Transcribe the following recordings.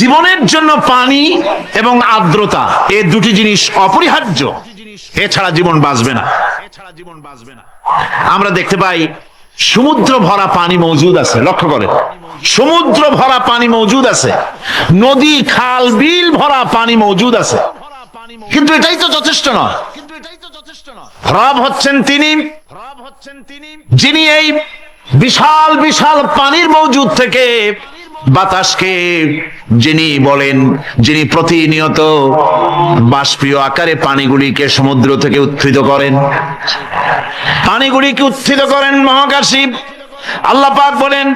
জীবনের জন্য পানি এবং আর্দ্রতা এই দুটি জিনিস অপরিহার্য, এছাড়া জীবন বাঁচবে না। আমরা দেখতে পাই সমুদ্র ভরা পানি মজুদ আছে, লক্ষ্য করে, সমুদ্র ভরা পানি মজুদ আছে, নদী খাল বিল ভরা পানি মজুদ আছে, কিন্তু এটাই তো যথেষ্ট নয়। রব হচ্ছেন তিনি যিনি এই বিশাল বিশাল পানির মজুদ থেকে বাতাসকে যিনি বলেন, যিনি প্রতিনিয়ত বাষ্পীয় আকারে পানিগুলিকে সমুদ্র থেকে উত্থিত করেন, পানিগুলিকে উত্থিত করেন মহাকাশী। আল্লাহ পাক বলেন,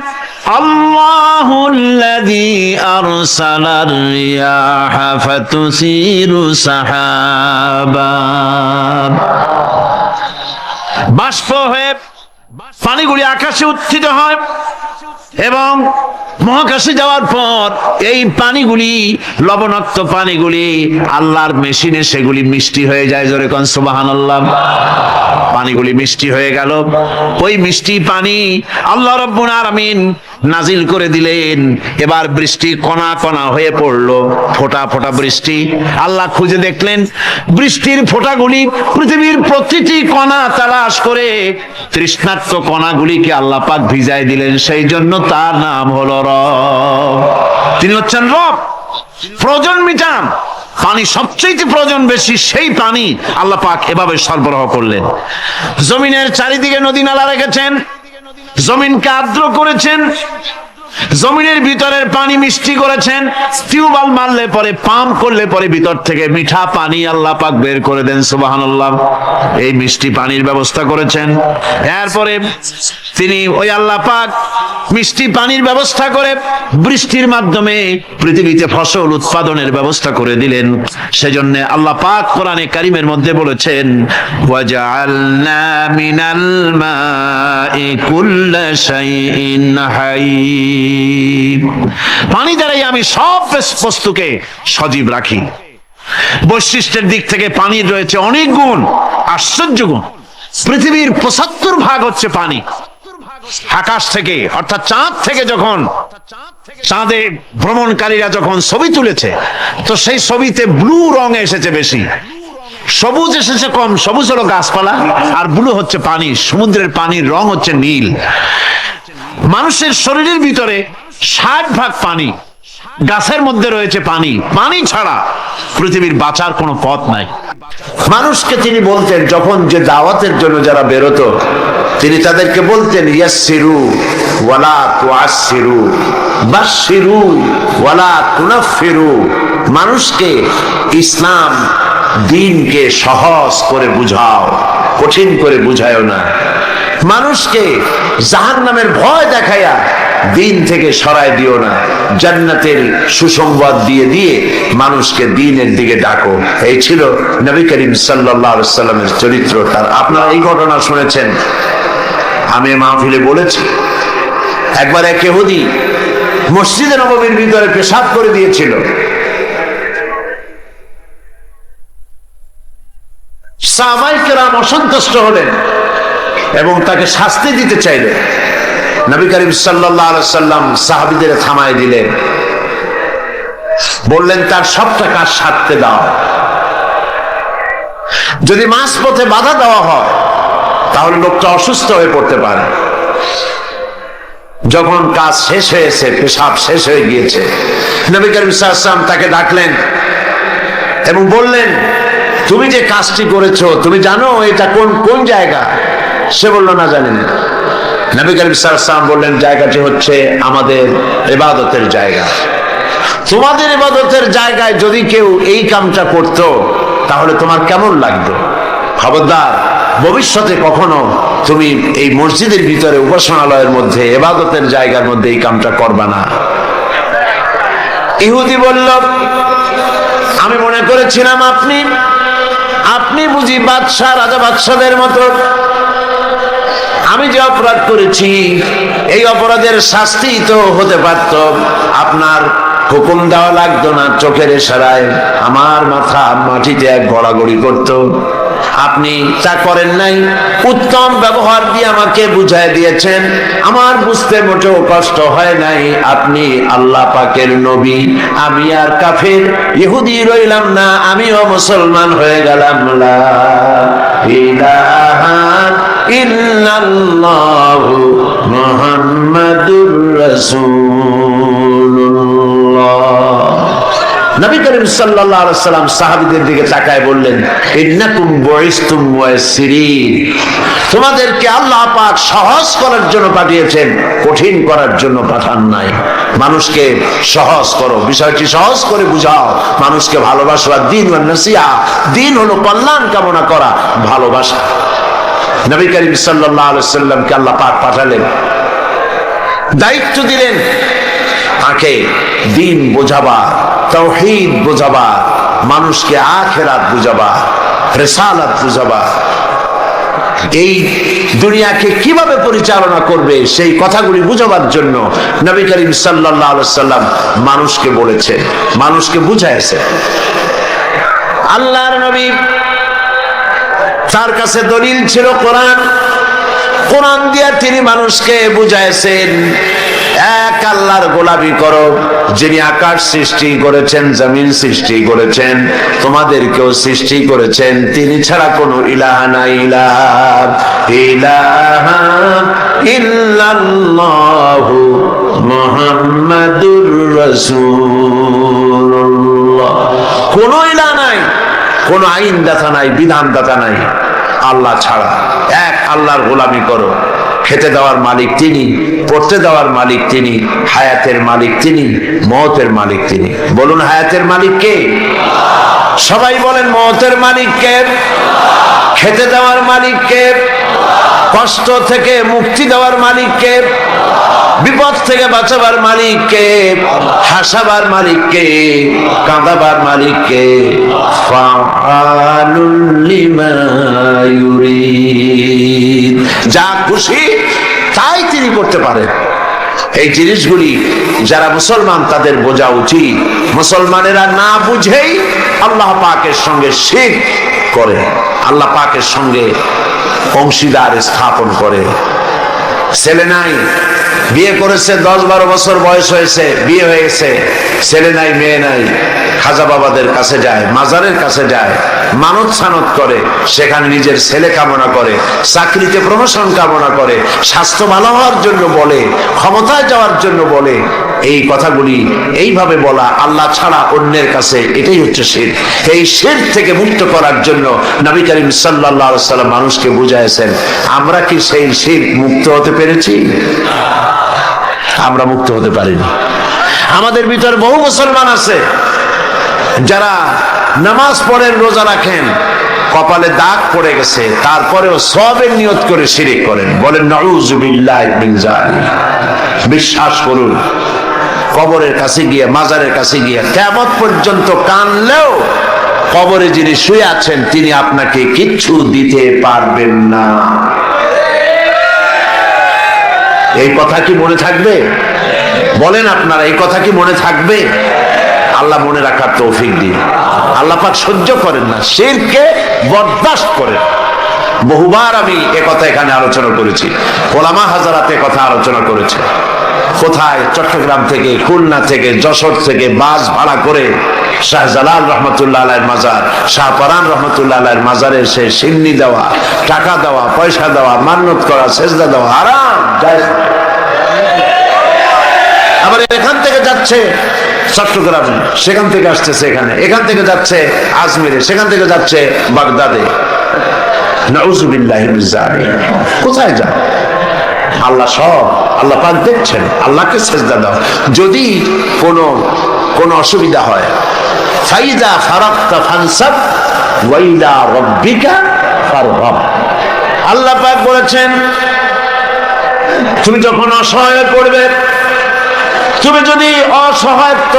আল্লাহুল্লাযী আরসালার রিয়াহা ফাতুসিরু সাহাবা, বাষ্প হয়ে পানিগুলি আকাশে উত্থিত হয় এবং মহাকাশে যাওয়ার পর এই পানিগুলি, লবণাক্ত পানিগুলি আল্লাহর মেশিনে সেগুলি মিষ্টি হয়ে যায়। জোরে কোন সুবহানাল্লাহ। পানিগুলি মিষ্টি হয়ে গেল, ওই মিষ্টি পানি আল্লাহ রাব্বুল আলামিন নাজিল করে দিলেন। এবার বৃষ্টি কণা কণা হয়ে পড়লো, ফোঁটা ফোঁটা বৃষ্টি। আল্লাহ খুঁজে দেখলেন বৃষ্টির ফোঁটাগুলি পৃথিবীর প্রতিটি কণা তালাশ করে তৃষ্ণার্ত কণাগুলিকে আল্লাহ পাক ভিজায় দিলেন। সেই জন্য তার নাম হলো রব। তিনি হচ্ছেন রব, প্রয়োজন মিটান। পানি সবচেয়ে প্রয়োজন বেশি, সেই পানি আল্লাহ পাক এভাবে সরবরাহ করলেন। জমিনের চারিদিকে নদী নালা রেখেছেন, জমিনকে আর্দ্র করেছেন, জমিনের ভিতরের পানি মিষ্টি করেছেন। টিউবওয়েল মারলে পরে, পাম্প করলে পরে ভিতর থেকে মিঠা পানি আল্লাহ পাক বের করে দেন। সুবহানাল্লাহ। এই মিষ্টি পানির ব্যবস্থা করেছেন। এরপরে তিনি ওই আল্লাহ পাক মিষ্টি পানির ব্যবস্থা করে বৃষ্টির মাধ্যমে পৃথিবীতে ফসল উৎপাদনের ব্যবস্থা করে দিলেন। সেজন্য আল্লাহ পাক কোরআনে কারীমের মধ্যে বলেছেন, ওয়াজআলনা মিনাল মাই কুল্লা শাইইন হাই, পানি দ্বারাই আমি সব বস্তুকে সজীব রাখি। বৈশিষ্ট্যের দিক থেকে পানির রয়েছে অনেক গুণ, আশ্চর্য গুণ। পৃথিবীর ৭৫% হচ্ছে পানি। আকাশ থেকে অর্থাৎ চাঁদ থেকে যখন চাঁদে ভ্রমণকারীরা যখন ছবি তুলেছে, তো সেই ছবিতে ব্লু রং এসেছে বেশি, সবুজ এসেছে কম। সবুজ হলো গাছপালা, আর ব্লু হচ্ছে পানি। সমুদ্রের পানির রং হচ্ছে নীল। মানুষের শরীরের ভিতরে ৬০% পানি, গাছের মধ্যে রয়েছে পানি। পানি ছাড়া পৃথিবীর বাঁচার কোনো পথ নাই। মানুষকে তিনি বলতেন, যখন যে দাওয়াতের জন্য যারা বেরোতো, তিনি তাদেরকে বলতেন, ইয়াসসিরু ওয়ালা তুআসসিরু, বাশশিরু ওয়ালা তুনাফফিরু। মানুষকে ইসলাম দ্বীনকে সহজ করে বুঝাও, কঠিন করে বুঝায়ও না। মানুষকে জাহান্নামের ভয় দেখাইয়া দিন থেকে সরায় দিও না। জান্নাতের সুসংবাদ দিয়ে দিয়ে মানুষকে দ্বীনের দিকে ডাকো। এই ছিল নবী করিম সাল্লাল্লাহু আলাইহি ওয়াসাল্লামের চরিত্র। তার আপনারা এই ঘটনা শুনেছেন, আমি মাহফিলে বলেছি। একবার এক ইহুদি মসজিদে নববীর ভিতরে পেশাব করে দিয়েছিল। সাহাবায়ে কেরাম অসন্তুষ্ট হলেন এবং তাকে শাস্তি দিতে চাইলেন। নবী করিম সাল্লাল্লাহু আলাইহি ওয়াসাল্লাম সাহাবীদের থামায় দিলেন, বললেন তার সবটা কাজ সারতে দাও। যদি মাঝপথে বাধা দেওয়া হয় তাহলে লোকটা অসুস্থ হয়ে পড়তে পারে। যখন কাজ শেষ হয়েছে, পেশাব শেষ হয়ে গিয়েছে, নবী করিম সাল্লাল্লাহু আলাইহি ওয়াসাল্লাম তাকে ডাকলেন এবং বললেন, তুমি যে কাজটি করেছো তুমি জানো এটা কোন কোন জায়গা? সে বলল, না জানি না। নবী করিম সাল্লাল্লাহু আলাইহি ওয়াসাল্লাম বললেন, জায়গাটি হচ্ছে আমাদের ইবাদতের জায়গা। তোমাদের ইবাদতের জায়গায় যদি কেউ এই কামটা করত তাহলে তোমার কেমন লাগতো? খবরদার, ভবিষ্যতে কখনো তুমি এই মসজিদের ভিতরে, উপাসনালয়ের মধ্যে, ইবাদতের জায়গার মধ্যে এই কামটা করবা না। ইহুদি বলল, আমি মনে করেছিলাম আপনি বুঝি বাদশাহ, রাজা বাদশাদের মতো। আমি যে অপরাধ করেছি এই অপরাধের শাস্তি তো হতে পারত, আপনার হুকুম দেওয়া লাগতো না। চোখের ইশারায় আমার মাথা মাটিতে এক গড়াগড়ি করত। আপনি তা করেন নাই, উত্তম ব্যবহার দিয়ে আমাকে বুঝায় দিয়েছেন, আমার বুঝতে মোটেও কষ্ট হয় নাই। আপনি আল্লাহ পাকের নবী, আমি আর কাফের ইহুদি রইলাম না, আমিও মুসলমান হয়ে গেলাম। লা ইলাহা ইল্লাল্লাহু মুহাম্মাদুর রাসূলুল্লাহ। নবী করিম সাল্লাল্লাহু আলাইহি সাল্লাম সাহাবীদের দিকে তাকায় বললেন, ইন্নাকুম বুইসতুম মুয়াসসিরিন, তোমাদেরকে আল্লাহ পাক সহজ করার জন্য পাঠিয়েছেন, কঠিন করার জন্য পাঠান নাই। মানুষকে সহজ করো, বিষয়টি সহজ করে বুঝাও, মানুষকে ভালোবাসো। দ্বীন ওয়ান নাসিহা, দ্বীন হলো কল্যাণ কামনা করা, ভালোবাসা। নবী করিম সাল্লাল্লাহু আলাইহি সাল্লামকে আল্লাহ পাক পাঠালেন, দায়িত্ব দিলেন তাকে দ্বীন বোঝাবা, তাওহীদ বোঝাবা, মানুষকে আখিরাত বুঝাবা, রিসালাত বুঝাবা, এই দুনিয়াকে কিভাবে পরিচালনা করবে সেই কথাগুলি বুঝাবার জন্য নবী করিম সাল্লাল্লাহু আলাইহি সাল্লাম মানুষকে বলেছেন, মানুষকে বুঝাইছেন। আল্লাহর নবী, তার কাছে দলিল ছিল কোরআন, কোরআন দিয়ে তিনি মানুষকে বুঝাইছেন, এক আল্লাহর গোলামি করো, যিনি আকাশ সৃষ্টি করেছেন, জমিন সৃষ্টি করেছেন, তোমাদেরকেও সৃষ্টি করেছেন, তিনি ছাড়া কোনো ইলাহা নাই। ইলাহা ইল্লাল্লাহু মুহাম্মাদুর রাসূলুল্লাহ। কোনো ইলাহা নাই, কোনো আইনদাতা নাই, বিধানদাতা নাই আল্লাহ ছাড়া। এক আল্লাহর গোলামি করো। খেতে দেওয়ার মালিক তিনি, পড়তে দেওয়ার মালিক তিনি, হায়াতের মালিক তিনি, মওতের মালিক তিনি। বলুন, হায়াতের মালিক কে? সবাই বলেন, মওতের মালিক কে? খেতে দেওয়ার মালিক কে? কষ্ট থেকে মুক্তি দেওয়ার মালিক কে? বিপদ থেকে বাঁচাবার মালিক কে? হাসাবার মালিক কে? কাঁদাবার মালিক কে? ফাআলুল লিমা ইউরিদ, যা খুশি তাই তিনি করতে পারেন। এই জিনিসগুলি যারা মুসলমান তাদের বোঝা উচিত। মুসলমানেরা না বুঝেই আল্লাহ পাকের সঙ্গে শিরক করে, আল্লাহ পাকের সঙ্গে অংশীদার স্থাপন করে। ছেলে নাই, বিয়ে করেছে, 10-12 বছর বয়স হয়েছে, বিয়ে হয়ে গেছে, ছেলে নাই, মেয়ে নাই, খাজা বাবাদের কাছে যায়, মাজারের কাছে যায়, মানত সানত করে, সেখানে নিজের ছেলে কামনা করে, চাকরিতে প্রমোশন কামনা করে, স্বাস্থ্য ভালো হওয়ার জন্য বলে, ক্ষমতায় যাওয়ার জন্য বলে। এই কথাগুলি এইভাবে বলা আল্লাহ ছাড়া অন্যের কাছে, এটাই হচ্ছে শিরক। এই শিরক থেকে মুক্ত করার জন্য নবী করিম সাল্লাল্লাহু আলাইহি সাল্লাম মানুষকে বুঝাইছেন। আমরা কি সেই শিরক মুক্ত হতে পেরেছি? আমরা মুক্ত হতে পারিনি। আমাদের ভিতর বহু মুসলমান আছে যারা নামাজ পড়েন, রোজা রাখেন, কপালে দাগ পড়ে গেছে, তারপরেও সওয়াবের নিয়ত করে শিরক করেন। বলেন নাউযু বিল্লাহি মিন যালিক। বিশ্বাস করুন, কবরের কাছে গিয়ে, মাজারের কাছে গিয়ে কিয়ামত পর্যন্ত কানলেও কবরে যিনি শুয়ে আছেন তিনি আপনাকে কিচ্ছু দিতে পারবেন না। এই কথা কি মনে থাকবে? বলেন আপনারা, এই কথা কি মনে থাকবে? আল্লাহ মনে রাখার তৌফিক দিন। আল্লাহ পাক সহ্য করেন না, শিরককে বরদাস্ত করেন। বহুবার আমি একথা এখানে আলোচনা করেছি, ওলামা হাজারাত কথা আলোচনা করেছে। কোথায়? চট্টগ্রাম থেকে, খুলনা থেকে, যশোর থেকে বাস ভাড়া করে শাহজালাল রহমতুল্লাহ আলাইহির মাজার, শাহপরান রহমতুল্লাহ আলাইহির মাজারে এসে সিন্নি দেওয়া, টাকা দেওয়া, পয়সা দেওয়া, মান্নত করা, সেজদা দেওয়া হারাম, জায়েজ। আবার এখান থেকে যাচ্ছে চট্টগ্রামে, সেখান থেকে আসতেছে এখানে, এখান থেকে যাচ্ছে আজমিরে, সেখান থেকে যাচ্ছে বাগদাদে। নাউযু বিল্লাহি মিন যালিক। কোথায় যায়? আল্লাহ সব, আল্লাহ পাক দেখছেন। আল্লাহকে সেজদা দাও। যদি কোনো অসুবিধা হয়, ফাইদা ফারাগতা ফানসাব ওয়া ইলা রাব্বিকা ফারগাব। আল্লাহ পাক বলেছেন, তুমি যখন অসহায় পড়বে, তুমি যদি অসহায়ত্ব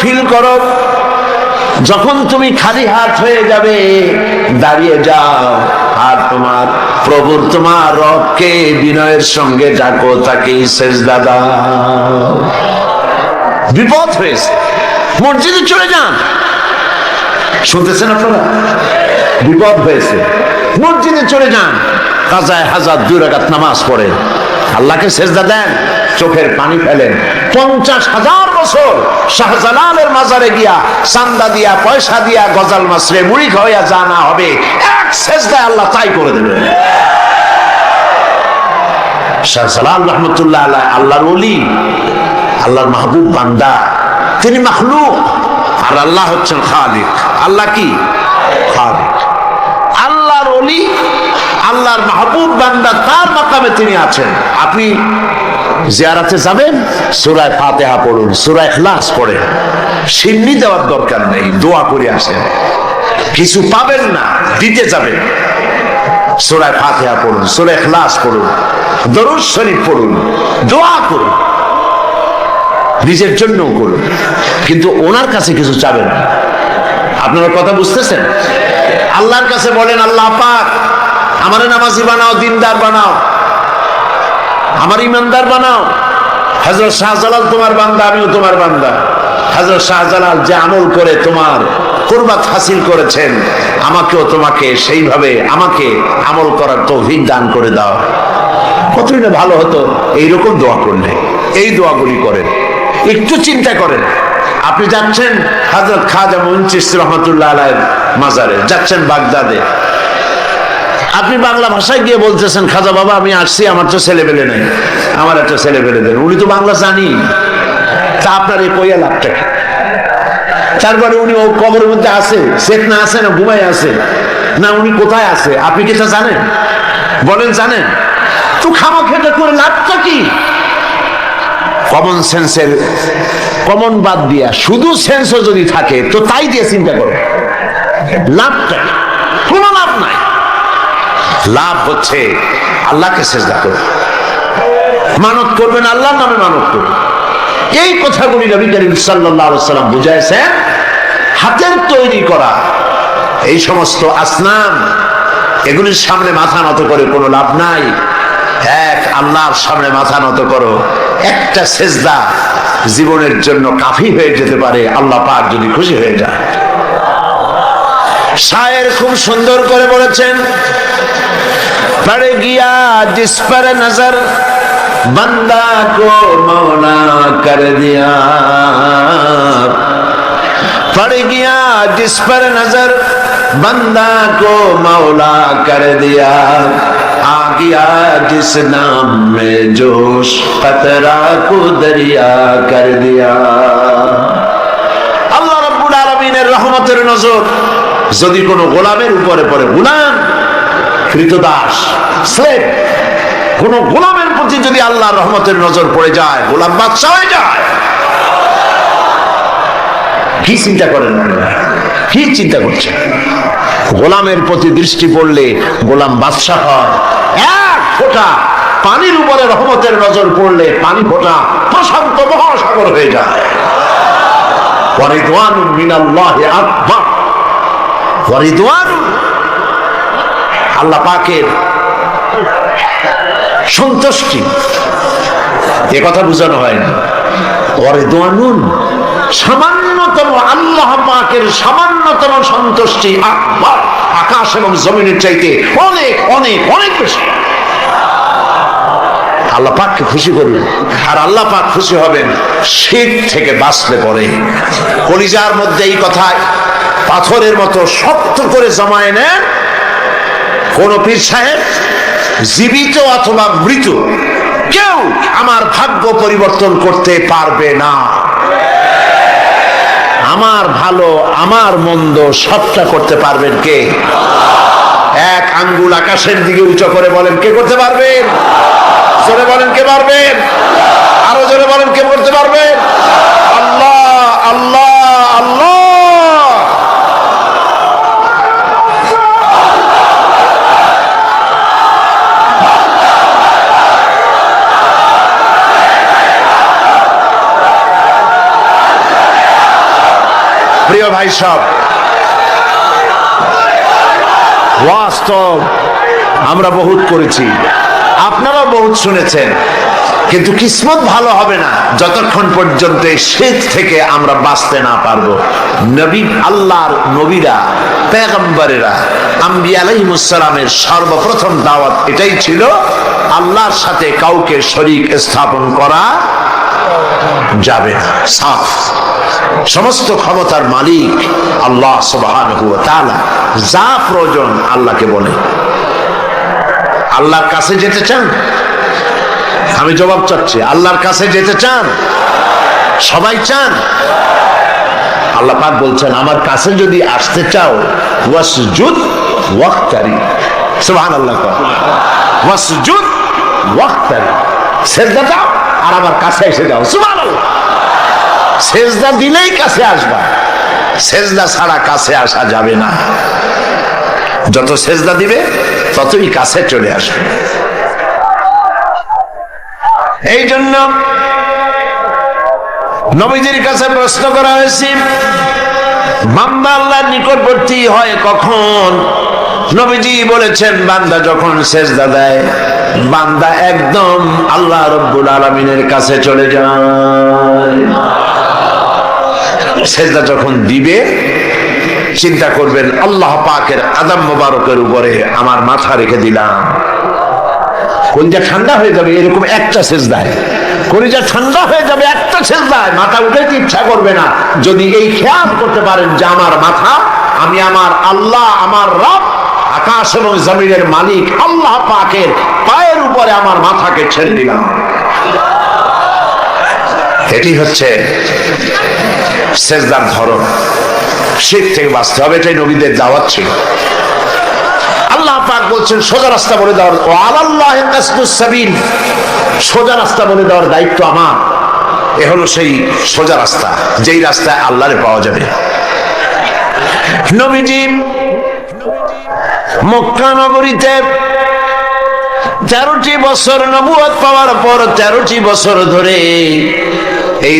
ফিল করো, যখন তুমি খালি হাত হয়ে যাবে, দাঁড়িয়ে যাও আর তোমার প্রভুর, তোমার রবকে বিনয়ের সঙ্গে ডাকো, তাকে সেজদা দাও। বিপদ হয়েছে, মসজিদে চলে যান। শুনতেছেন আপনারা? বিপদ হয়েছে, মসজিদে চলে যান, কাজায় হাজার 2 রাকাত নামাজ পড়েন, আল্লাহকে সেজদা দেন, চোখের পানি ফেলেন। 50,000 বছর শাহজালালের মাজারে গিয়া চান্দা দিয়া পয়সা দিয়া গজাল মাসরে মুড়ি খাওয়া জানা হবে, এক সেজদায় আল্লাহ তাই করে দেবে। শাহজালাল রহমতুল্লাহ আলাইহি আল্লাহর ওলি, আল্লাহর মাহবুব বান্দা, তিনি মাখলুক আর আল্লাহ হচ্ছেন খালিক। আল্লাহ কি? খালিক। আল্লাহর ওলি, আল্লাহর মাহবুব বান্দা, তার মাকামে তিনি আছেন। আপনি জিয়ারতে যাবেন, সূরা ফাতিহা পড়ুন, সূরা ইখলাস পড়েন, সিন্নি দেওয়ার দরকার নেই, দোয়া করে আসেন। কিছু পাবেন না, দিতে যাবেন, সূরা ফাতিহা পড়ুন, সূরা ইখলাস পড়ুন, দরুদ শরীফ পড়ুন, দোয়া করুন, নিজের জন্যও করুন, কিন্তু ওনার কাছে কিছু চাবেন না। আপনারা কথা বুঝতেছেন? আল্লাহর কাছে বলেন, আল্লাহ পাক আমারে নামাজি বানাও, দিনদার বানাও, আমার ইমানদার বানাও। হযরত শাহজালাল তোমার বান্দা, আমিও তোমার বান্দা। হযরত শাহজালাল যে আমল করে তোমার কুরবাত হাসিল করেছেন, আমাকেও তোমাকে সেইভাবে আমাকে আমল করার তৌফিক দান করে দাও। কতই না ভালো হতো এইরকম দোয়া করলে। এই দোয়াগুলি করেন, একটু চিন্তা করেন। আপনি যাচ্ছেন হযরত খাজা মুঈন চিশতি রহমাতুল্লাহ আলাইহির মাজারে, যাচ্ছেন বাগদাদে, আপনি বাংলা ভাষায় গিয়ে বলতেছেন, খাজা বাবা আমি আসছি, আমার তো ছেলেবেলে নাই, আমার একটা ছেলেবেলে দেন। উনি তো বাংলা জানি, তা আপনার এই কইয়া লাভটা কি? তারপরে উনি ও কবরের মধ্যে আছে, শেখ না আছে, না ঘুমাই আছে, না উনি কোথায় আছে আপনি কি তা জানেন? বলেন জানেন? তো খামাখেটা করে লাভটা কি? কমন সেন্সের কমন বাদ দিয়া শুধু সেন্সও যদি থাকে তো তাই দিয়ে চিন্তা করো, লাভটা কোনো লাভ নাই। লাভ হচ্ছে আল্লাহকে সেজদা করো, মানত করবেন, আল্লাহর নামে মানত করবেন। এই কথাগুলি নবী করিম সাল্লাল্লাহু আলাইহি ওয়াসাল্লাম বুঝাইছেন। হাতের তৈরি করা এই সমস্ত আসনাম, এগুলির সামনে মাথা নত করে কোনো লাভ নাই। এক আল্লাহর সামনে মাথা নত করো, একটা সেজদা জীবনের জন্য কাফি হয়ে যেতে পারে, আল্লাহ পাক যদি খুশি হয়ে যায়। শায়ের খুব সুন্দর করে বলেছেন, পড় গিয়া জিস পর নজর बंदा को मौला कर दिया, पड़ गया जिस पर नजर बंदा को मौला कर दिया, आ गया जिस नाम में जोश कतरा को दरिया कर दिया। আল্লাহ রাব্বুল আলামিনের রহমতের নজর যদি কোনো গোলামের উপরে পড়ে, গোলাম কৃতদাস স্লেভ, কোন গোলামের প্রতি যদি আল্লাহর রহমতের নজর পড়ে যায়, গোলাম বাদশা হয়ে যায়। কি চিন্তা করেন? কি চিন্তা করছেন? গোলামের প্রতি দৃষ্টি পড়লে গোলাম বাদশা হয়। এক ফোঁটা পানির উপরে রহমতের নজর পড়লে পানি ফোঁটা প্রশান্ত মহাসাগর হয়ে যায়। ওয়ারিদওয়ানুম মিনাল্লাহি আকবার। ওয়ারিদওয়ান আল্লাহ পাকের সন্তুষ্টি, এ কথা বোঝানো হয় না। ওয়ারিদওয়ানুন সামান্যতম আল্লাহ পাকের সামান্যতম সন্তুষ্টি আকবার, আকাশ এবং জমিনের চাইতে অনেক অনেক অনেক বেশি। আল্লাহ পাককে খুশি করবেন, আর আল্লাহ পাক খুশি হবেন শিরক থেকে বাঁচলে পরে। কলিজার মধ্যে এই কথা পাথরের মতো শক্ত করে জমায়ে নেন। কোন পীর সাহেব জীবিত অথবা মৃত কেউ আমার ভাগ্য পরিবর্তন করতে পারবে না। আমার ভালো আমার মন্দ সবটা করতে পারবেন কে? এক আঙ্গুল আকাশের দিকে উঁচু করে বলেন, কে করতে পারবেন? জোরে বলেন, কে পারবেন? আরো জোরে বলেন, কে করতে পারবেন? আল্লাহ আল্লাহ আল্লাহ। প্রিয় ভাই সব, ওয়াজ তো আমরা বহুত করেছি, আপনারাও বহুত শুনেছেন, কিন্তু কিসমত ভালো হবে না যতক্ষণ পর্যন্ত এই শীত থেকে আমরা বাঁচতে না পারবো। নবী, আল্লাহর নবীরা, পেগম্বরেরা, আম্বিয়া আলাইহিমুস সালামের সর্বপ্রথম দাওয়াত এটাই ছিল, আল্লাহর সাথে কাউকে শরীক স্থাপন করা যাবে না। সাফ, সমস্ত ক্ষমতার মালিক আল্লাহ সুবহানাহু ওয়া তাআলা, যা প্রয়োজন আল্লাহকে বলে। আল্লাহর কাছে যেতে চান? আমি জবাব চাচ্ছি, আল্লাহর কাছে যেতে চান? সবাই চান? আল্লাহ পাক বলছেন, আমার কাছে যদি আসতে চাও ওয়াসজুদ ওয়াক্তারি। সুবহানাল্লাহ, ওয়াসজুদ ওয়াক্তারি, সিজদা দাও আর আমার কাছে এসে যাও। সুবহানাল্লাহ, সিজদা দিলেই কাছে আসবা, সিজদা ছাড়া কাছে আসা যাবে না। যত সিজদা দিবে ততই কাছে চলে আসবে। এই জন্য নবীজির কাছে প্রশ্ন করা হয়েছে, বান্দা আল্লাহর নিকটবর্তী হয় কখন? নবীজি বলেছেন, বান্দা যখন সিজদা দেয়, বান্দা একদম আল্লাহ রাব্বুল আলামিনের কাছে চলে যায়। সিজদা যখন দিবে, চিন্তা করবেন, আল্লাহ পাকের আদম মোবারকের উপরে আমার মাথা রেখে দিলাম। কলিজা ঠান্ডা হয়ে যাবে এরকম একটা সিজদায়, কলিজা ঠান্ডা হয়ে যাবে একটা সিজদায়, মাথা উঠাইতে ইচ্ছা করবে না। যদি এই খেয়াল করতে পারেন যে আমার মাথা, আমি আমার আল্লাহ, আমার রব, আকাশ এবং জমিনের মালিক আল্লাহ পাকের পায়ের উপরে আমার মাথাকে ছেড়ে দিলাম। এটি হচ্ছে সিজদার ধরন। শীত থেকে বাঁচতে হবে, এটাই নবীদের দাওয়াত ছিল। আল্লাহ পাক বলছেন, সোজা রাস্তা বলে দেওয়ার, ও আলাল্লাহি কাসদুস সাবিল, সোজা রাস্তা বলে দেওয়ার দায়িত্ব আমার। এ হলো সেই সোজা রাস্তা, যেই রাস্তায় আল্লাহরে পাওয়া যাবে। নবীজি মক্কা নগরীতে 13টি বছর নবুয়ত পাওয়ার পর 13টি বছর ধরে এই